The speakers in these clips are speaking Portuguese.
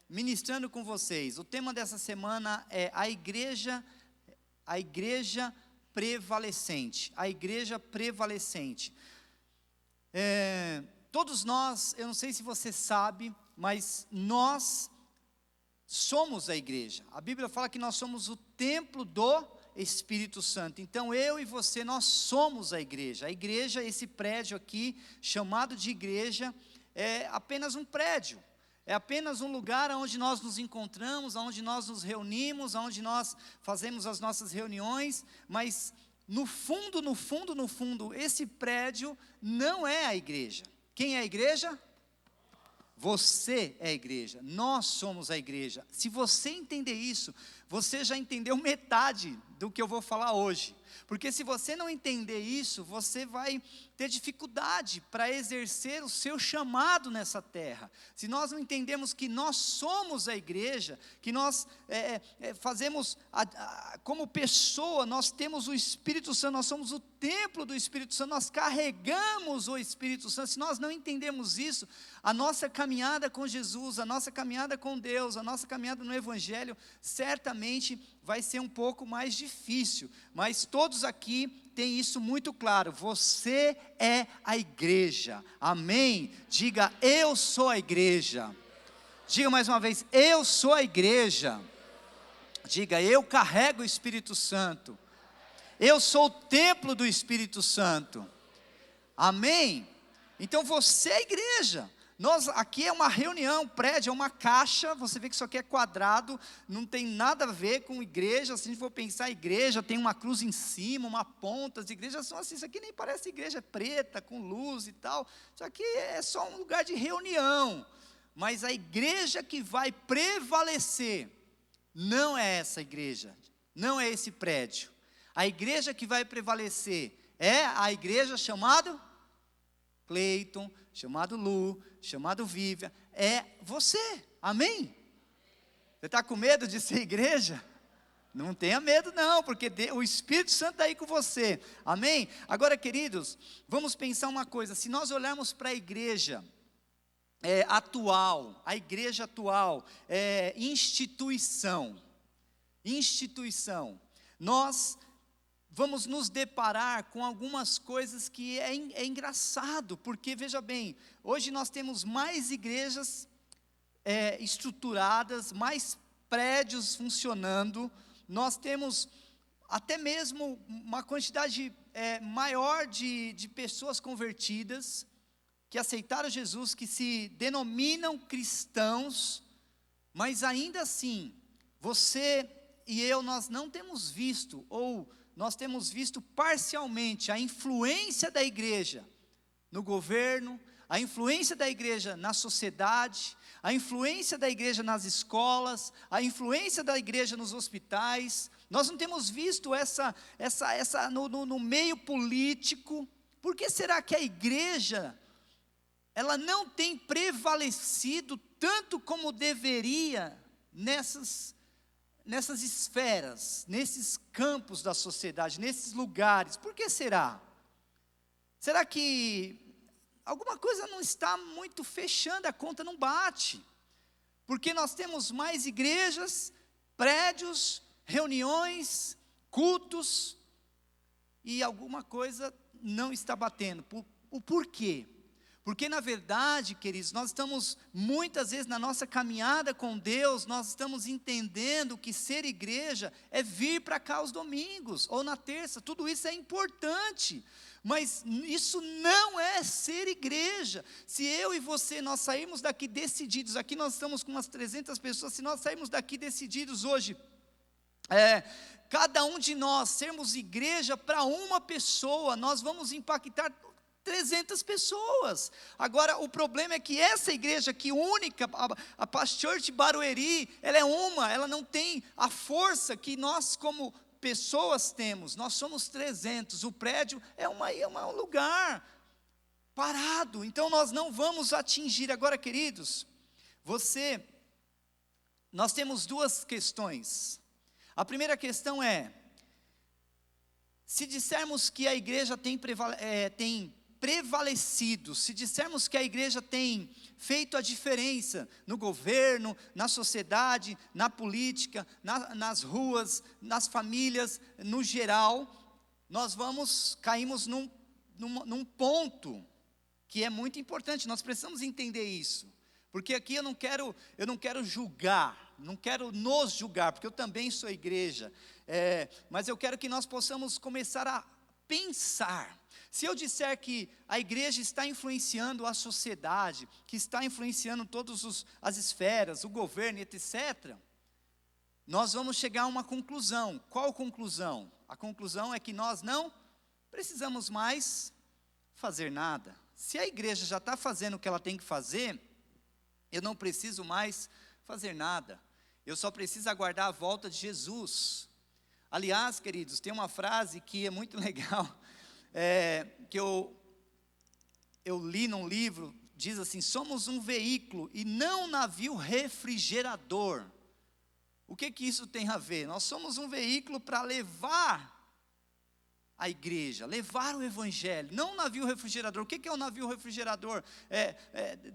ministrando com vocês. O tema dessa semana é a igreja prevalecente. A igreja prevalecente. Todos nós, eu não sei se você sabe, mas nós somos a igreja. A Bíblia fala que nós somos o templo do Espírito Santo. Então eu e você, nós somos a igreja. A igreja, esse prédio aqui, chamado de igreja, é apenas um prédio. É apenas um lugar onde nós nos encontramos, onde nós nos reunimos, onde nós fazemos as nossas reuniões, mas no fundo, esse prédio não é a igreja. Quem é a igreja? Você é a igreja, nós somos a igreja. Se você entender isso, você já entendeu metade do que eu vou falar hoje. Porque se você não entender isso, você vai ter dificuldade para exercer o seu chamado nessa terra. Se nós não entendemos que nós somos a igreja, que nós fazemos, como pessoa, nós temos o Espírito Santo, nós somos o templo do Espírito Santo, nós carregamos o Espírito Santo. Se nós não entendemos isso, a nossa caminhada com Jesus, a nossa caminhada com Deus, a nossa caminhada no Evangelho, certamente vai ser um pouco mais difícil. Mas todos aqui têm isso muito claro: você é a igreja, amém? Diga, eu sou a igreja. Diga mais uma vez, eu sou a igreja. Diga, eu carrego o Espírito Santo. Eu sou o templo do Espírito Santo, amém? Então você é a igreja. Aqui é uma reunião, prédio, é uma caixa. Você vê que isso aqui é quadrado, não tem nada a ver com igreja. Se a gente for pensar igreja, tem uma cruz em cima, uma ponta. As igrejas são assim, isso aqui nem parece igreja, é preta, com luz e tal. Isso aqui é só um lugar de reunião. Mas a igreja que vai prevalecer não é essa igreja, não é esse prédio. A igreja que vai prevalecer é a igreja chamada Cleiton, chamado Lu, chamado Vívia, é você, amém? Você está com medo de ser igreja? Não tenha medo não, porque o Espírito Santo está aí com você, amém? Agora, queridos, vamos pensar uma coisa: se nós olharmos para a igreja atual, instituição, nós vamos nos deparar com algumas coisas que é engraçado, porque veja bem, hoje nós temos mais igrejas estruturadas, mais prédios funcionando, nós temos até mesmo uma quantidade maior de pessoas convertidas, que aceitaram Jesus, que se denominam cristãos, mas ainda assim, você e eu, nós não temos visto, ou nós temos visto parcialmente a influência da igreja no governo, a influência da igreja na sociedade, a influência da igreja nas escolas, a influência da igreja nos hospitais. Nós não temos visto essa no meio político. Por que será que a igreja, ela não tem prevalecido tanto como deveria nessas esferas, nesses campos da sociedade, nesses lugares? Por que será? Será que alguma coisa não está muito fechando, a conta não bate? Porque nós temos mais igrejas, prédios, reuniões, cultos, e alguma coisa não está batendo. O porquê? Porque na verdade, queridos, nós estamos muitas vezes na nossa caminhada com Deus, nós estamos entendendo que ser igreja é vir para cá aos domingos, ou na terça. Tudo isso é importante, mas isso não é ser igreja. Se eu e você, nós sairmos daqui decididos, aqui nós estamos com umas 300 pessoas, se nós sairmos daqui decididos hoje, cada um de nós sermos igreja para uma pessoa, nós vamos impactar 300 pessoas. Agora, o problema é que essa igreja aqui única, a Paz Church Barueri, ela não tem a força que nós como pessoas temos. Nós somos 300, o prédio é um lugar parado, então nós não vamos atingir. Agora, queridos, nós temos duas questões. A primeira questão é, se dissermos que a igreja tem prevalecido, se dissermos que a igreja tem feito a diferença no governo, na sociedade, na política, nas ruas, nas famílias, no geral, nós caímos num ponto que é muito importante. Nós precisamos entender isso, porque aqui eu não quero julgar, não quero nos julgar, porque eu também sou igreja, mas eu quero que nós possamos começar a pensar. Se eu disser que a igreja está influenciando a sociedade, que está influenciando todas as esferas, o governo, etc., nós vamos chegar a uma conclusão. Qual conclusão? A conclusão é que nós não precisamos mais fazer nada. Se a igreja já está fazendo o que ela tem que fazer, eu não preciso mais fazer nada. Eu só preciso aguardar a volta de Jesus. Aliás, queridos, tem uma frase que é muito legal, que eu li num livro, diz assim: somos um veículo e não um navio refrigerador. O que isso tem a ver? Nós somos um veículo para levar a igreja, levar o evangelho, não um navio refrigerador. O que é um navio refrigerador?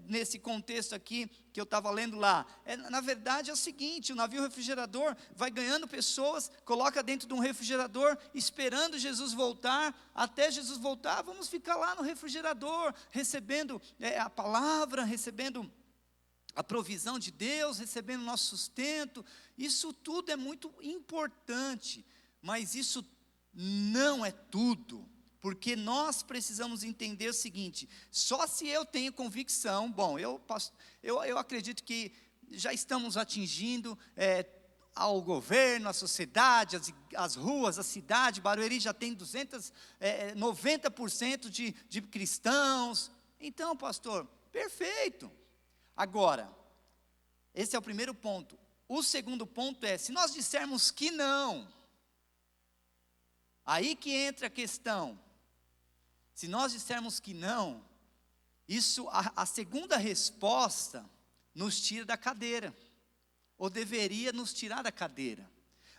Nesse contexto aqui que eu estava lendo lá, na verdade é o seguinte: o navio refrigerador vai ganhando pessoas, coloca dentro de um refrigerador, esperando Jesus voltar. Até Jesus voltar, vamos ficar lá no refrigerador, recebendo a palavra, recebendo a provisão de Deus, recebendo o nosso sustento. Isso tudo é muito importante, mas isso não é tudo, porque nós precisamos entender o seguinte: só se eu tenho convicção, eu acredito que já estamos atingindo ao governo, à sociedade, as ruas, a cidade. Barueri já tem 90% de cristãos. Então, pastor, perfeito. Agora, esse é o primeiro ponto. O segundo ponto é: se nós dissermos que não, aí que entra a questão. Se nós dissermos que não, a segunda resposta nos tira da cadeira, ou deveria nos tirar da cadeira,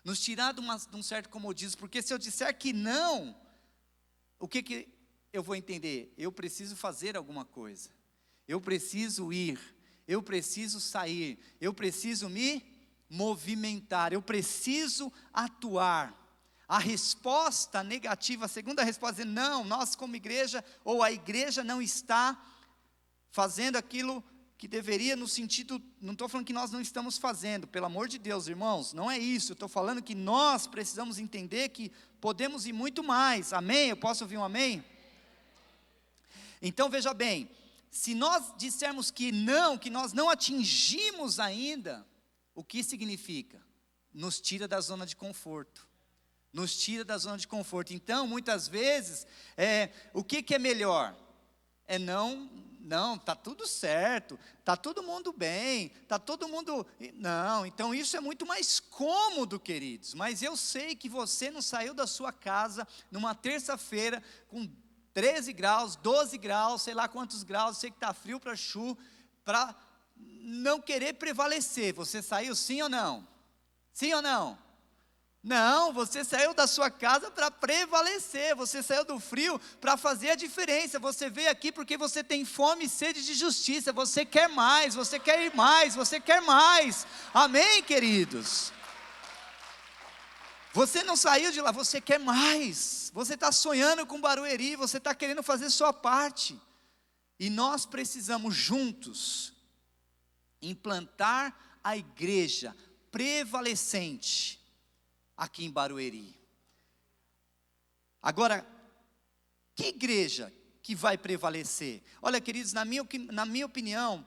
nos tirar de um certo comodismo, porque se eu disser que não, o que eu vou entender? Eu preciso fazer alguma coisa, eu preciso ir, eu preciso sair, eu preciso me movimentar, eu preciso atuar. A resposta negativa, a segunda resposta é não, nós como igreja, ou a igreja não está fazendo aquilo que deveria, no sentido, não estou falando que nós não estamos fazendo, pelo amor de Deus, irmãos, não é isso. Eu estou falando que nós precisamos entender que podemos ir muito mais. Amém? Eu posso ouvir um amém? Então veja bem, se nós dissermos que nós não atingimos ainda, o que significa? Nos tira da zona de conforto. Nos tira da zona de conforto. Então, muitas vezes, o que é melhor? Não, está tudo certo, está todo mundo bem, está todo mundo... Não, então isso é muito mais cômodo, queridos. Mas eu sei que você não saiu da sua casa numa terça-feira com 13 graus, 12 graus, sei lá quantos graus, sei que está frio para chu, para não querer prevalecer. Você saiu sim ou não? Sim ou não? Não, você saiu da sua casa para prevalecer, você saiu do frio para fazer a diferença. Você veio aqui porque você tem fome e sede de justiça, você quer mais, você quer ir mais, você quer mais. Amém, queridos? Você não saiu de lá, você quer mais. Você está sonhando com Barueri, você está querendo fazer sua parte. E nós precisamos juntos implantar a igreja prevalecente aqui em Barueri. Agora, que igreja que vai prevalecer? Olha, queridos, na minha opinião,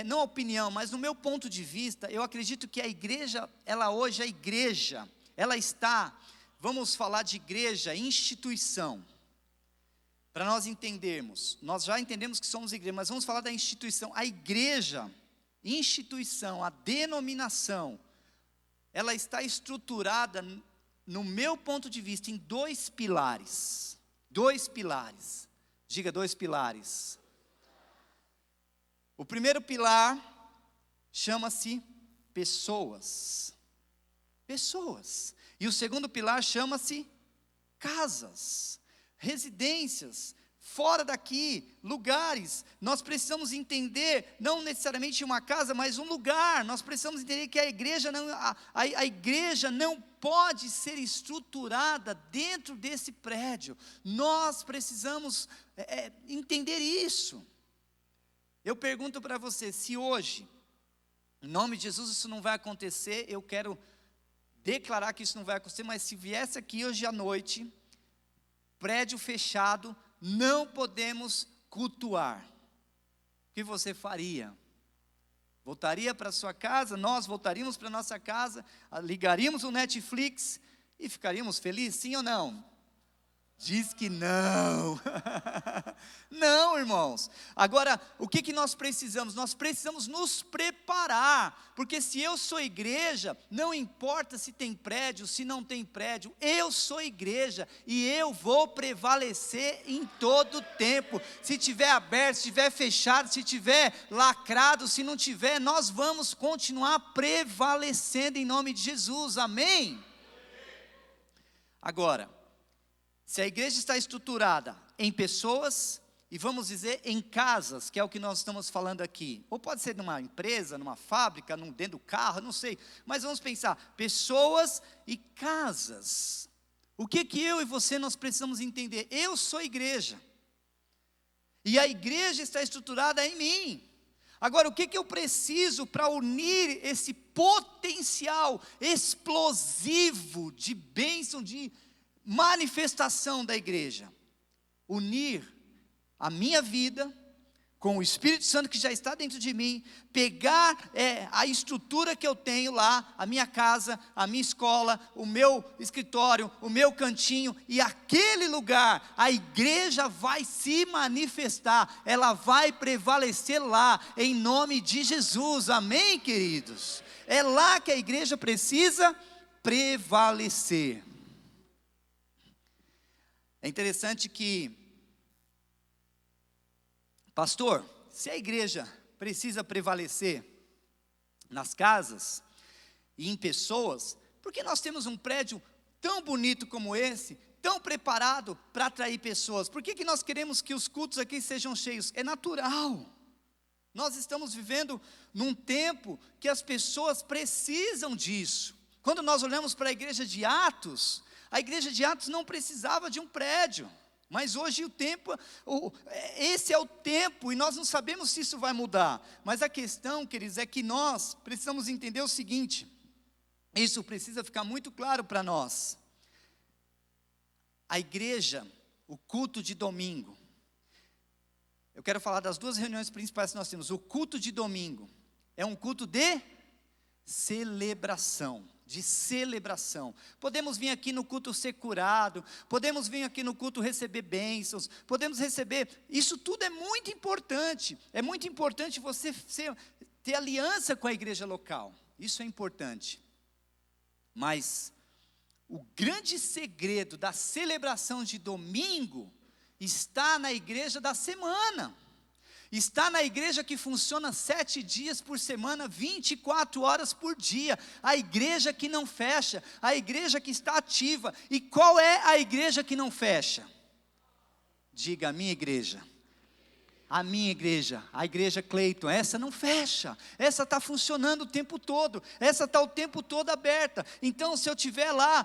não opinião, mas no meu ponto de vista, eu acredito que a igreja, ela está, vamos falar de igreja, instituição. Para nós entendermos, nós já entendemos que somos igreja, mas vamos falar da instituição. A igreja, instituição, a denominação, ela está estruturada, no meu ponto de vista, em dois pilares. Dois pilares. Diga, dois pilares. O primeiro pilar chama-se pessoas. Pessoas. E o segundo pilar chama-se casas, residências, fora daqui, lugares. Nós precisamos entender, não necessariamente uma casa, mas um lugar. Nós precisamos entender que a igreja não pode ser estruturada dentro desse prédio. Nós precisamos entender isso. Eu pergunto para você, se hoje, em nome de Jesus, isso não vai acontecer, eu quero declarar que isso não vai acontecer, mas se viesse aqui hoje à noite, prédio fechado, não podemos cultuar, o que você faria? Voltaria para sua casa, nós voltaríamos para nossa casa, ligaríamos o Netflix e ficaríamos felizes, sim ou não? Diz que não. Não, irmãos. Agora, o que nós precisamos? Nós precisamos nos preparar, porque se eu sou igreja, não importa se tem prédio, se não tem prédio, eu sou igreja, e eu vou prevalecer em todo tempo. Se tiver aberto, se tiver fechado, se tiver lacrado, se não tiver, nós vamos continuar prevalecendo em nome de Jesus, amém? Agora, se a igreja está estruturada em pessoas, e vamos dizer em casas, que é o que nós estamos falando aqui, ou pode ser numa empresa, numa fábrica, dentro do carro, não sei, mas vamos pensar, pessoas e casas. O que eu e você nós precisamos entender? Eu sou igreja, e a igreja está estruturada em mim. Agora, o que eu preciso para unir esse potencial explosivo de bênção, de manifestação da igreja? Unir a minha vida com o Espírito Santo que já está dentro de mim, pegar a estrutura que eu tenho lá, a minha casa, a minha escola, o meu escritório, o meu cantinho, e aquele lugar, a igreja vai se manifestar, ela vai prevalecer lá, em nome de Jesus, amém, queridos? É lá que a igreja precisa prevalecer. É interessante que, pastor, se a igreja precisa prevalecer nas casas e em pessoas, por que nós temos um prédio tão bonito como esse, tão preparado para atrair pessoas? Por que nós queremos que os cultos aqui sejam cheios? É natural. Nós estamos vivendo num tempo que as pessoas precisam disso. Quando nós olhamos para a igreja de Atos, a igreja de Atos não precisava de um prédio, mas hoje esse é o tempo, e nós não sabemos se isso vai mudar. Mas a questão, queridos, é que nós precisamos entender o seguinte, isso precisa ficar muito claro para nós. A igreja, o culto de domingo, eu quero falar das duas reuniões principais que nós temos. O culto de domingo é um culto de celebração. Podemos vir aqui no culto ser curado, podemos vir aqui no culto receber bênçãos, podemos receber, isso tudo é muito importante você ter aliança com a igreja local, isso é importante, mas o grande segredo da celebração de domingo está na igreja da semana. Está na igreja que funciona 7 dias por semana, 24 horas por dia, a igreja que não fecha, a igreja que está ativa. E qual é a igreja que não fecha? Diga, a minha igreja. A minha igreja, a igreja Cleiton, essa não fecha, essa está funcionando o tempo todo, essa está o tempo todo aberta. Então se eu estiver lá,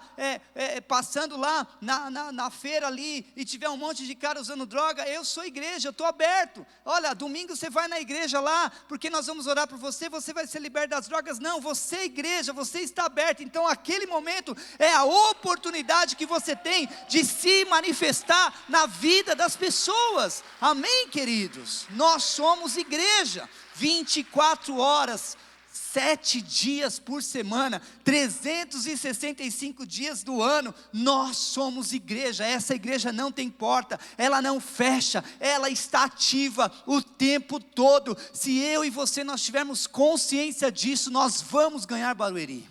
passando lá na feira ali, e tiver um monte de cara usando droga, eu sou igreja, eu estou aberto. Olha, domingo você vai na igreja lá, porque nós vamos orar por você, você vai ser liberto das drogas. Não, você é igreja, você está aberto. Então aquele momento é a oportunidade que você tem de se manifestar na vida das pessoas, amém, querido? Nós somos igreja, 24 horas, 7 dias por semana, 365 dias do ano, nós somos igreja. Essa igreja não tem porta, ela não fecha, ela está ativa o tempo todo. Se eu e você nós tivermos consciência disso, nós vamos ganhar Barueri,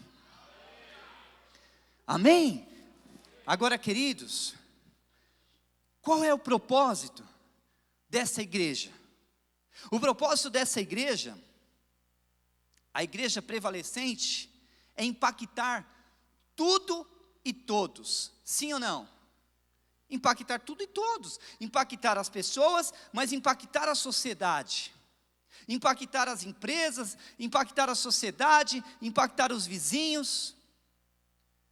amém? Agora, queridos, qual é o propósito dessa igreja? O propósito dessa igreja, a igreja prevalecente, é impactar tudo e todos, sim ou não? Impactar tudo e todos. Impactar as pessoas, mas impactar a sociedade. Impactar as empresas, impactar a sociedade, impactar os vizinhos.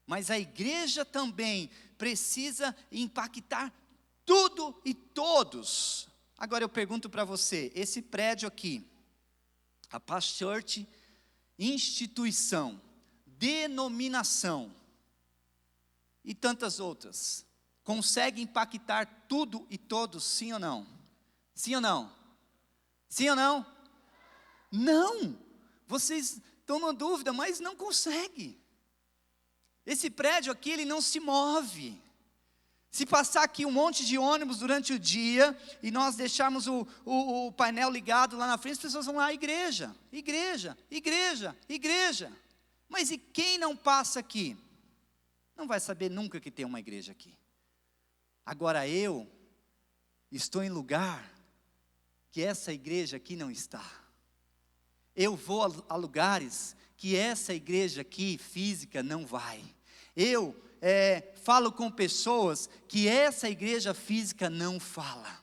Mas a igreja também precisa impactar tudo e todos. Agora eu pergunto para você, esse prédio aqui, a Paz Church, instituição, denominação e tantas outras, consegue impactar tudo e todos, sim ou não? Sim ou não? Sim ou não? Não! Vocês estão na dúvida, mas não consegue. Esse prédio aqui, ele não se move. Se passar aqui um monte de ônibus durante o dia, e nós deixarmos o painel ligado lá na frente, as pessoas vão lá, igreja, igreja, igreja, igreja. Mas e quem não passa aqui? Não vai saber nunca que tem uma igreja aqui. Agora eu estou em lugar que essa igreja aqui não está. Eu vou a lugares que essa igreja aqui, física, não vai. Eu falo com pessoas que essa igreja física não fala.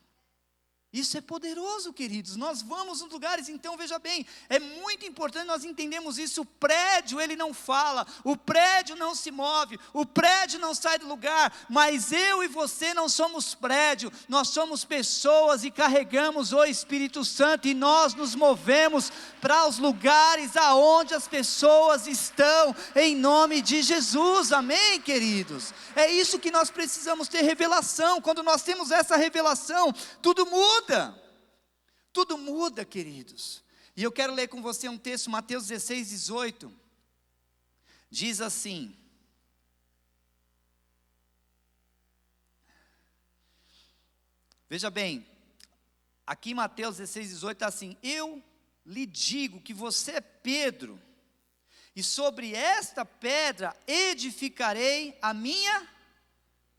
Isso é poderoso, queridos. Nós vamos nos lugares, então veja bem, é muito importante nós entendermos isso. O prédio, ele não fala, o prédio não se move, o prédio não sai do lugar, mas eu e você não somos prédio, nós somos pessoas e carregamos o Espírito Santo, e nós nos movemos para os lugares aonde as pessoas estão, em nome de Jesus, amém, queridos? É isso que nós precisamos ter revelação. Quando nós temos essa revelação, tudo muda, queridos. E eu quero ler com você um texto, Mateus 16, 18, diz assim: veja bem, aqui em Mateus 16, 18 está assim: eu lhe digo que você é Pedro, e sobre esta pedra edificarei a minha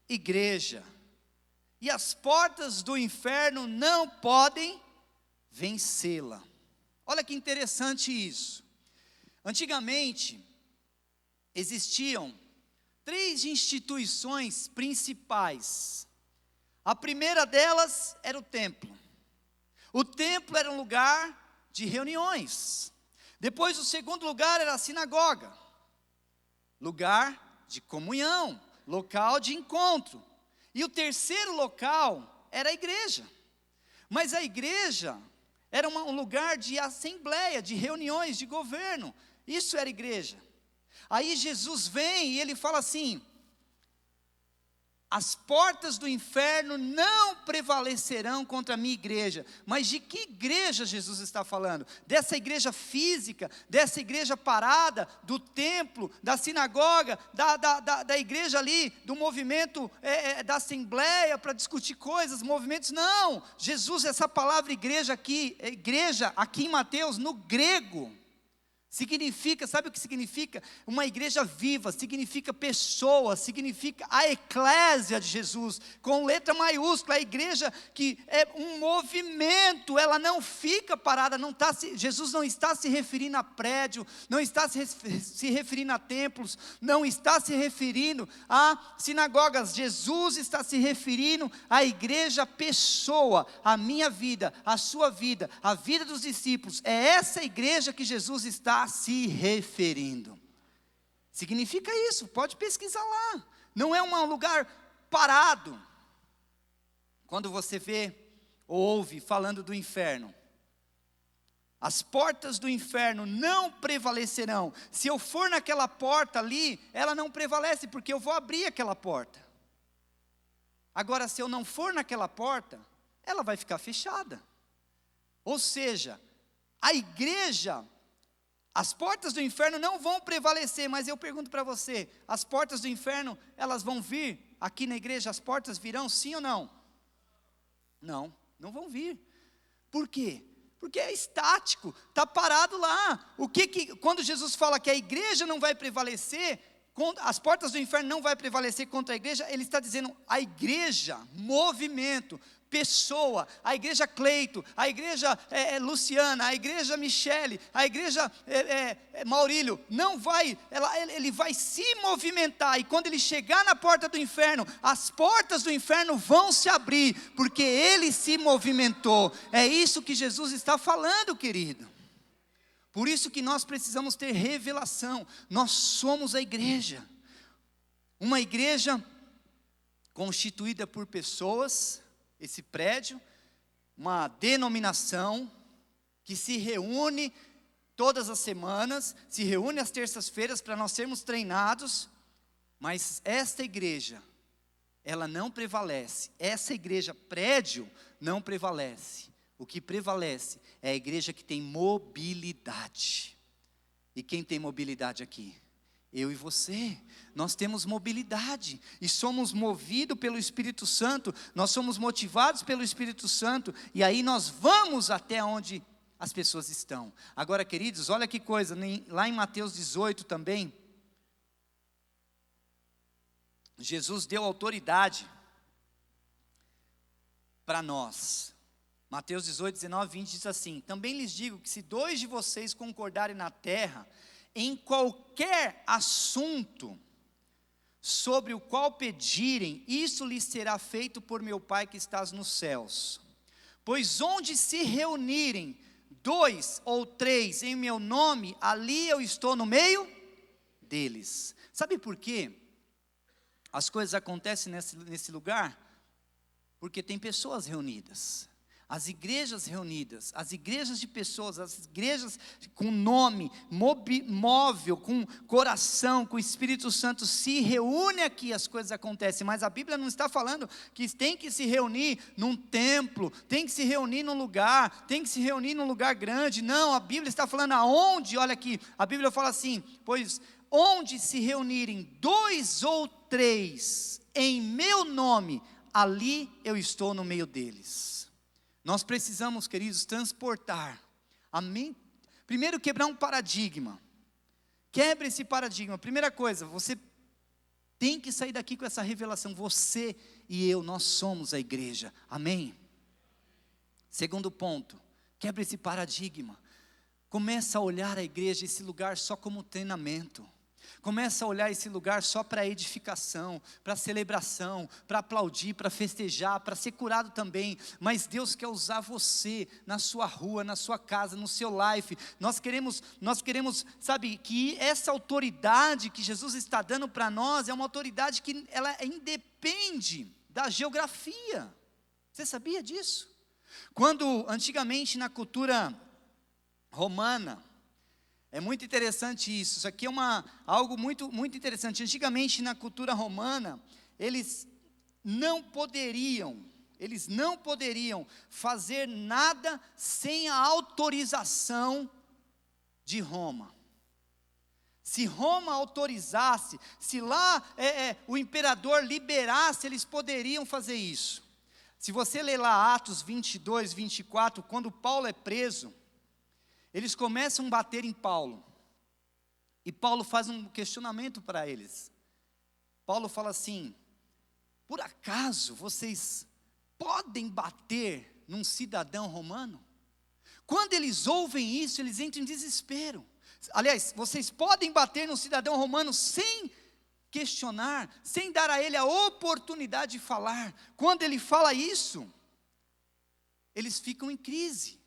igreja, e as portas do inferno não podem vencê-la. Olha que interessante isso. Antigamente, existiam 3 instituições principais. A primeira delas era o templo. O templo era um lugar de reuniões. Depois, o segundo lugar era a sinagoga, lugar de comunhão, local de encontro. E o terceiro local era a igreja. Mas a igreja era um lugar de assembleia, de reuniões, de governo. Isso era igreja. Aí Jesus vem e ele fala assim: as portas do inferno não prevalecerão contra a minha igreja. Mas de que igreja Jesus está falando? Dessa igreja física, dessa igreja parada, do templo, da sinagoga, da igreja ali, do movimento da assembleia para discutir coisas, movimentos? Não, Jesus, essa palavra igreja aqui em Mateus, no grego, significa, sabe o que significa? Uma igreja viva, significa pessoa, significa a eclésia de Jesus, com letra maiúscula. A igreja que é um movimento, ela não fica parada, Jesus não está se referindo a prédio, não está se referindo a templos, não está se referindo a sinagogas. Jesus está se referindo à igreja pessoa, a minha vida, a sua vida, a vida dos discípulos. É essa igreja que Jesus está se referindo. Significa isso, pode pesquisar lá. Não é um lugar parado. Quando você vê ou ouve falando do inferno, as portas do inferno não prevalecerão. Se eu for naquela porta ali, ela não prevalece, porque eu vou abrir aquela porta. Agora, se eu não for naquela porta, ela vai ficar fechada. Ou seja, a igreja, as portas do inferno não vão prevalecer. Mas eu pergunto para você, as portas do inferno, elas vão vir aqui na igreja? As portas virão, sim ou não? Não, não vão vir. Por quê? Porque é estático, está parado lá. Quando Jesus fala que a igreja não vai prevalecer, as portas do inferno não vai prevalecer contra a igreja, ele está dizendo a igreja, movimento, pessoa, a igreja Cleito, a igreja Luciana, a igreja Michele, a igreja Maurílio, não vai, ele vai se movimentar, e quando ele chegar na porta do inferno, as portas do inferno vão se abrir, porque ele se movimentou. É isso que Jesus está falando, querido. Por isso que nós precisamos ter revelação. Nós somos a igreja, uma igreja constituída por pessoas, esse prédio, uma denominação que se reúne todas as semanas, se reúne às terças-feiras para nós sermos treinados, mas esta igreja, ela não prevalece, essa igreja prédio não prevalece. O que prevalece é a igreja que tem mobilidade. E quem tem mobilidade aqui? Eu e você. Nós temos mobilidade e somos movidos pelo Espírito Santo, nós somos motivados pelo Espírito Santo, e aí nós vamos até onde as pessoas estão. Agora, queridos, olha que coisa, lá em Mateus 18 também, Jesus deu autoridade para nós. Mateus 18, 19, 20 diz assim: também lhes digo que se 2 de vocês concordarem na terra, em qualquer assunto sobre o qual pedirem, isso lhes será feito por meu Pai que estás nos céus. Pois onde se reunirem 2 ou 3 em meu nome, ali eu estou no meio deles. Sabe por quê as coisas acontecem nesse lugar? Porque tem pessoas reunidas. As igrejas reunidas, as igrejas de pessoas, as igrejas com nome, móvel, com coração, com o Espírito Santo, se reúne aqui, as coisas acontecem. Mas a Bíblia não está falando que tem que se reunir num templo, tem que se reunir num lugar, tem que se reunir num lugar grande. Não, a Bíblia está falando aonde, olha aqui, a Bíblia fala assim: pois onde se reunirem 2 ou 3 em meu nome, ali eu estou no meio deles. Nós precisamos, queridos, transportar, amém? Primeiro, quebrar um paradigma. Quebre esse paradigma. Primeira coisa, você tem que sair daqui com essa revelação. Você e eu, nós somos a igreja, amém? Segundo ponto, quebre esse paradigma. Começa a olhar a igreja, esse lugar só como treinamento. Começa a olhar esse lugar só para edificação, para celebração, para aplaudir, para festejar, para ser curado também. Mas Deus quer usar você na sua rua, na sua casa, no seu life. Nós queremos, sabe, que essa autoridade que Jesus está dando para nós é uma autoridade que ela independe da geografia. Você sabia disso? Quando antigamente na cultura romana, é muito interessante isso aqui é algo muito, muito interessante. Antigamente na cultura romana, eles não poderiam fazer nada sem a autorização de Roma. Se Roma autorizasse, se lá o imperador liberasse, eles poderiam fazer isso. Se você ler lá Atos 22, 24, quando Paulo é preso, eles começam a bater em Paulo, e Paulo faz um questionamento para eles. Paulo fala assim: por acaso vocês podem bater num cidadão romano? Quando eles ouvem isso, eles entram em desespero. Aliás, vocês podem bater num cidadão romano sem questionar, sem dar a ele a oportunidade de falar. Quando ele fala isso, eles ficam em crise.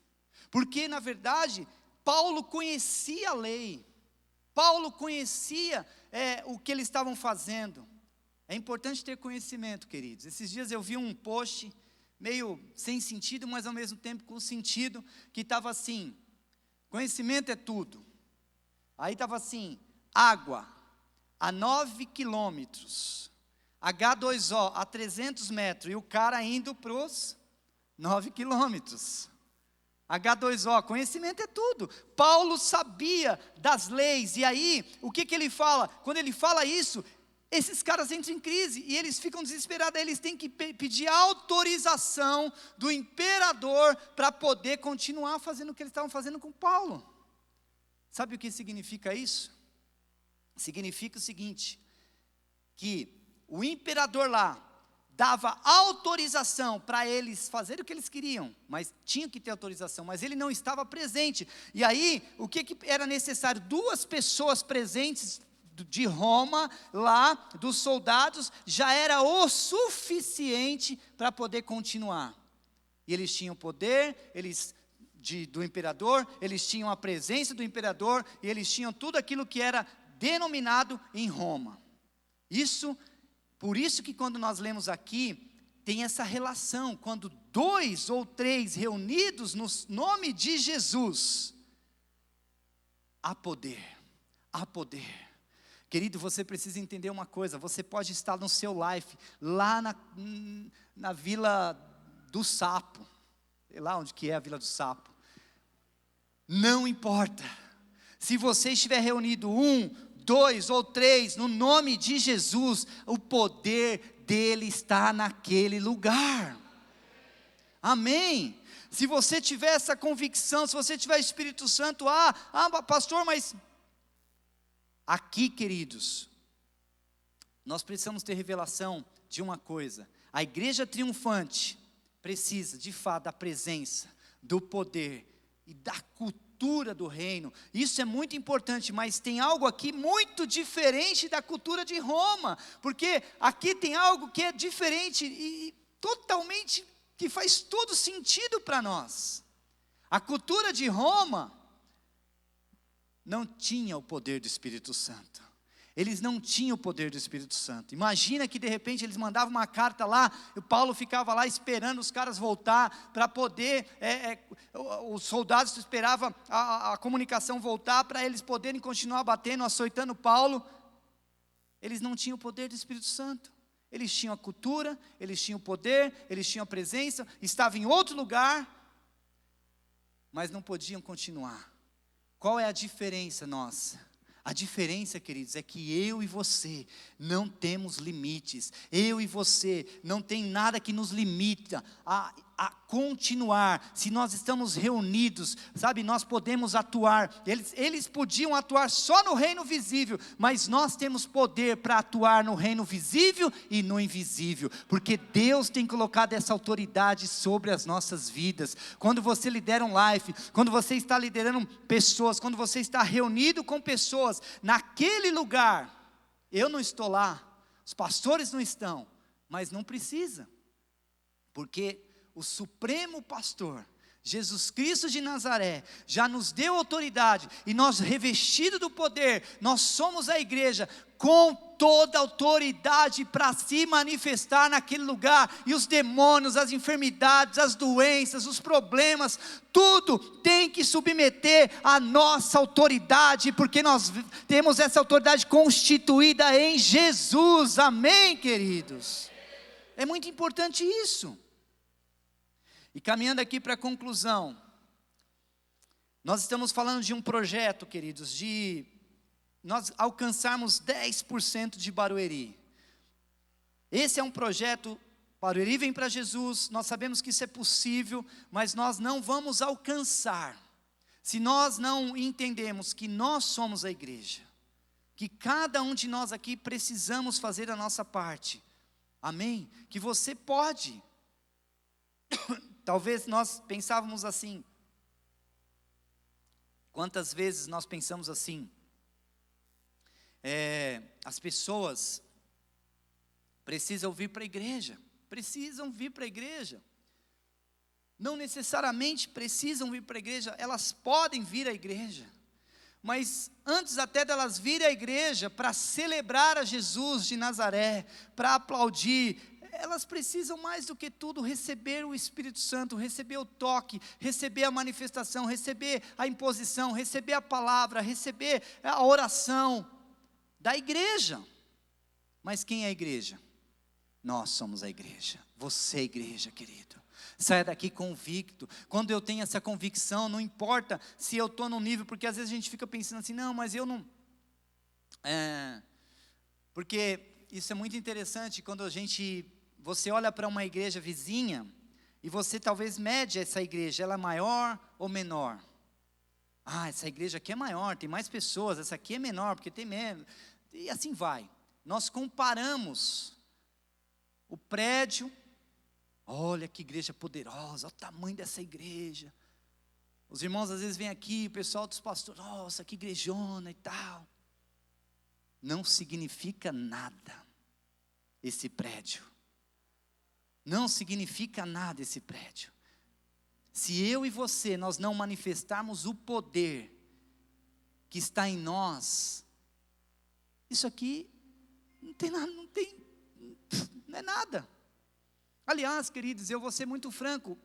Porque, na verdade, Paulo conhecia a lei, Paulo conhecia o que eles estavam fazendo. É importante ter conhecimento, queridos. Esses dias eu vi um post, meio sem sentido, mas ao mesmo tempo com sentido, que estava assim: conhecimento é tudo. Aí estava assim: água a 9 quilômetros, H2O a 300 metros, e o cara indo para os 9 quilômetros. H2O, conhecimento é tudo. Paulo sabia das leis, e aí, o que ele fala? Quando ele fala isso, esses caras entram em crise, e eles ficam desesperados, eles têm que pedir autorização do imperador, para poder continuar fazendo o que eles estavam fazendo com Paulo. Sabe o que significa isso? Significa o seguinte: que o imperador lá dava autorização para eles fazerem o que eles queriam, mas tinha que ter autorização, mas ele não estava presente. E aí, o que era necessário? 2 pessoas presentes de Roma, lá, dos soldados, já era o suficiente para poder continuar. E eles tinham poder, do imperador, eles tinham a presença do imperador, e eles tinham tudo aquilo que era denominado em Roma. Por isso que quando nós lemos aqui, tem essa relação, quando 2 ou 3 reunidos no nome de Jesus, há poder, há poder. Querido, você precisa entender uma coisa, você pode estar no seu life, lá na Vila do Sapo, sei lá onde que é a Vila do Sapo, não importa, se você estiver reunido 1, 2 ou 3, no nome de Jesus, o poder dele está naquele lugar, amém? Se você tiver essa convicção, se você tiver Espírito Santo, pastor, mas... Aqui, queridos, nós precisamos ter revelação de uma coisa: a igreja triunfante precisa, de fato, da presença, do poder e da cultura do reino. Isso é muito importante, mas tem algo aqui muito diferente da cultura de Roma, porque aqui tem algo que é diferente e totalmente, que faz todo sentido para nós. A cultura de Roma não tinha o poder do Espírito Santo. Eles não tinham o poder do Espírito Santo. Imagina que de repente eles mandavam uma carta lá, e o Paulo ficava lá esperando os caras voltar, para poder, os soldados esperavam a comunicação voltar, para eles poderem continuar batendo, açoitando Paulo. Eles não tinham o poder do Espírito Santo. Eles tinham a cultura, eles tinham o poder, eles tinham a presença, estavam em outro lugar, mas não podiam continuar. Qual é a diferença nossa? A diferença, queridos, é que eu e você não temos limites. Eu e você não tem nada que nos limita a continuar. Se nós estamos reunidos, sabe, nós podemos atuar. Eles podiam atuar só no reino visível, mas nós temos poder para atuar no reino visível e no invisível, porque Deus tem colocado essa autoridade sobre as nossas vidas. Quando você lidera um life, quando você está liderando pessoas, quando você está reunido com pessoas, naquele lugar, eu não estou lá, os pastores não estão, mas não precisa, porque o supremo pastor, Jesus Cristo de Nazaré, já nos deu autoridade, e nós, revestidos do poder, nós somos a igreja, com toda a autoridade para se manifestar naquele lugar, e os demônios, as enfermidades, as doenças, os problemas, tudo tem que submeter a nossa autoridade, porque nós temos essa autoridade constituída em Jesus, amém, queridos? É muito importante isso. E caminhando aqui para a conclusão, nós estamos falando de um projeto, queridos, de nós alcançarmos 10% de Barueri. Esse é um projeto, Barueri vem para Jesus, nós sabemos que isso é possível, mas nós não vamos alcançar, se nós não entendemos que nós somos a igreja, que cada um de nós aqui precisamos fazer a nossa parte, amém? Que você pode. Talvez nós pensávamos assim, quantas vezes nós pensamos assim, as pessoas precisam vir para a igreja, não necessariamente precisam vir para a igreja, elas podem vir à igreja, mas antes até delas virem à igreja, para celebrar a Jesus de Nazaré, para aplaudir, elas precisam mais do que tudo receber o Espírito Santo, receber o toque, receber a manifestação, receber a imposição, receber a palavra, receber a oração da igreja. Mas quem é a igreja? Nós somos a igreja, você é a igreja, querido. Saia daqui convicto. Quando eu tenho essa convicção, não importa se eu estou num nível, porque às vezes a gente fica pensando assim, não, mas eu não... Porque isso é muito interessante, quando você olha para uma igreja vizinha, e você talvez mede essa igreja, ela é maior ou menor? Essa igreja aqui é maior, tem mais pessoas, essa aqui é menor, porque tem menos, e assim vai. nós comparamos o prédio, olha que igreja poderosa, olha o tamanho dessa igreja. Os irmãos às vezes vêm aqui, o pessoal dos pastores, nossa, que igrejona e tal. Não significa nada esse prédio. Não significa nada esse prédio. Se eu e você, nós não manifestarmos o poder que está em nós, isso aqui não tem nada, não é nada. Aliás, queridos, eu vou ser muito franco.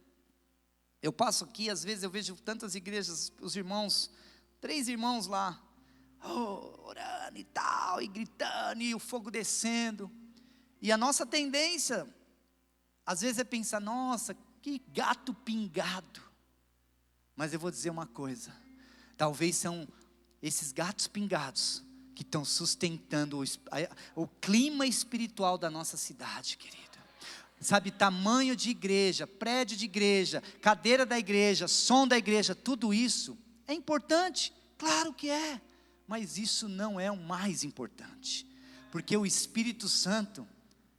Eu passo aqui, às vezes eu vejo tantas igrejas, os irmãos, 3 irmãos lá, orando e tal, e gritando, e o fogo descendo. E a nossa tendência, às vezes é pensar, nossa, que gato pingado. Mas eu vou dizer uma coisa, talvez são esses gatos pingados que estão sustentando o clima espiritual da nossa cidade, querido. Sabe, tamanho de igreja, prédio de igreja, cadeira da igreja, som da igreja, tudo isso é importante, claro que é, mas isso não é o mais importante, porque o Espírito Santo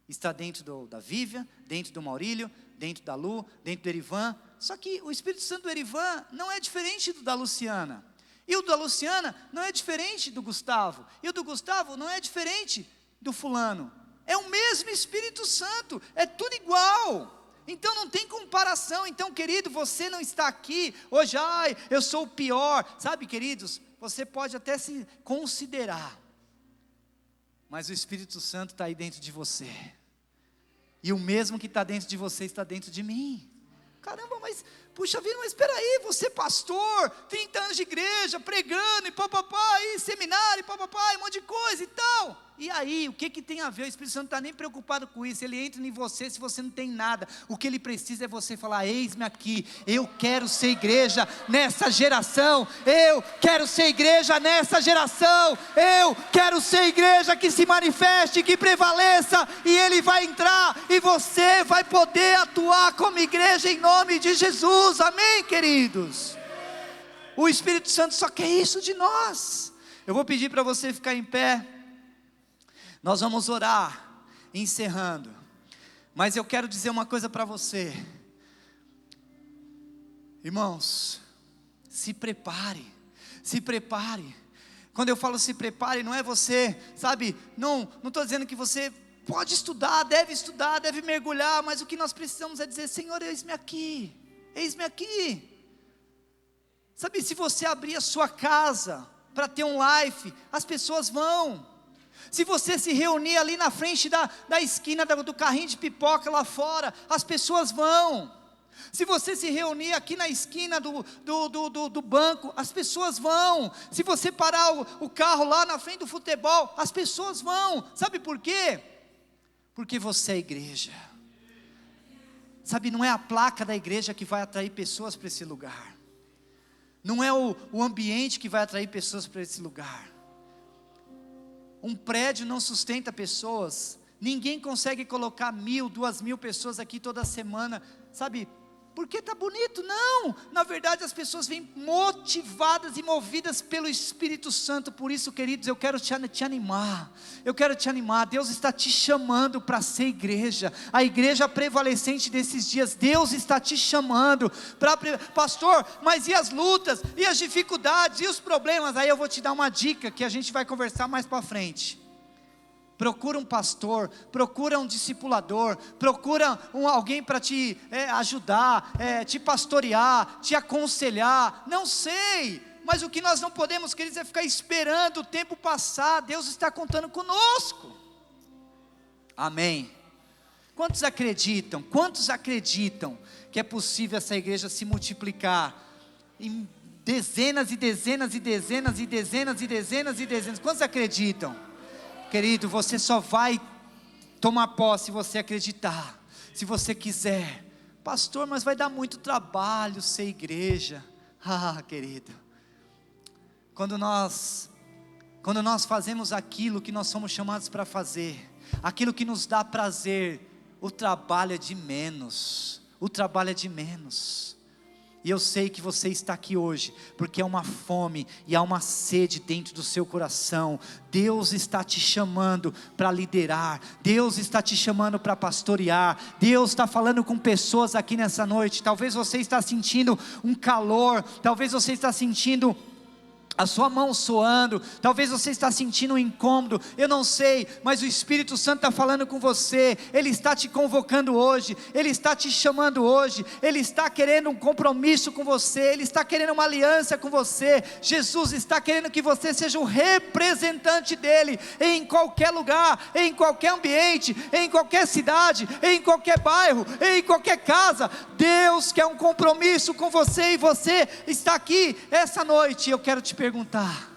está dentro da Vívia, dentro do Maurílio, dentro da Lu, dentro do Erivan. Só que o Espírito Santo do Erivan não é diferente do da Luciana, e o da Luciana não é diferente do Gustavo, e o do Gustavo não é diferente do fulano. É o mesmo Espírito Santo, é tudo igual, então não tem comparação. Então, querido, você não está aqui hoje, ai, eu sou o pior, sabe, queridos, você pode até se considerar, mas o Espírito Santo está aí dentro de você, e o mesmo que está dentro de você, está dentro de mim. Caramba, mas, puxa vida, mas espera aí, você pastor, 30 anos de igreja, pregando, e papapá, e seminário, e papapá, e um monte de coisa e tal. E aí, o que tem a ver? O Espírito Santo não está nem preocupado com isso, ele entra em você se você não tem nada. O que ele precisa é você falar, eis-me aqui, eu quero ser igreja nessa geração, eu quero ser igreja nessa geração, eu quero ser igreja que se manifeste, que prevaleça, e ele vai entrar, e você vai poder atuar como igreja em nome de Jesus, amém, queridos? O Espírito Santo só quer isso de nós. Eu vou pedir para você ficar em pé, nós vamos orar, encerrando, mas eu quero dizer uma coisa para você, irmãos, se prepare, quando eu falo se prepare, não é você, sabe, não estou dizendo que você pode estudar, deve mergulhar, mas o que nós precisamos é dizer, Senhor, eis-me aqui, sabe, se você abrir a sua casa, para ter um life, as pessoas vão, se você se reunir ali na frente da esquina do carrinho de pipoca lá fora, as pessoas vão, se você se reunir aqui na esquina do banco, as pessoas vão, se você parar o carro lá na frente do futebol, as pessoas vão, sabe por quê? Porque você é igreja, sabe, não é a placa da igreja que vai atrair pessoas para esse lugar, não é o ambiente que vai atrair pessoas para esse lugar. Um prédio não sustenta pessoas, ninguém consegue colocar 1.000, 2.000 pessoas aqui toda semana, sabe, porque está bonito, não, na verdade as pessoas vêm motivadas e movidas pelo Espírito Santo. Por isso, queridos, eu quero te animar, Deus está te chamando para ser igreja, a igreja prevalecente desses dias. Deus está te chamando pastor, mas e as lutas, e as dificuldades, e os problemas? Aí eu vou te dar uma dica, que a gente vai conversar mais para frente. Procura um pastor, procura um discipulador, procura alguém para te ajudar, te pastorear, te aconselhar, não sei, mas o que nós não podemos, queridos, é ficar esperando o tempo passar. Deus está contando conosco, amém? Quantos acreditam que é possível essa igreja se multiplicar em dezenas e dezenas e dezenas e dezenas e dezenas e dezenas? Quantos acreditam? Querido, você só vai tomar posse se você acreditar, se você quiser. Pastor, mas vai dar muito trabalho ser igreja. Querido, quando nós fazemos aquilo que nós somos chamados para fazer, aquilo que nos dá prazer, o trabalho é de menos, E eu sei que você está aqui hoje, porque há uma fome e há uma sede dentro do seu coração. Deus está te chamando para liderar, Deus está te chamando para pastorear, Deus está falando com pessoas aqui nessa noite. Talvez você está sentindo um calor, talvez você está sentindo a sua mão suando, talvez você está sentindo um incômodo, eu não sei, mas o Espírito Santo está falando com você, Ele está te convocando hoje, Ele está te chamando hoje, Ele está querendo um compromisso com você, Ele está querendo uma aliança com você. Jesus está querendo que você seja um representante dEle, em qualquer lugar, em qualquer ambiente, em qualquer cidade, em qualquer bairro, em qualquer casa. Deus quer um compromisso com você, e você está aqui essa noite. Eu quero te perguntar,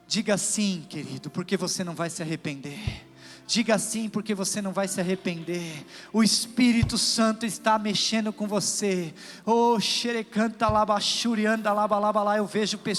diga sim, querido, porque você não vai se arrepender. Diga sim, porque você não vai se arrepender. O Espírito Santo está mexendo com você. Oh, xerecanta labachurianda labalabala. Eu vejo pessoas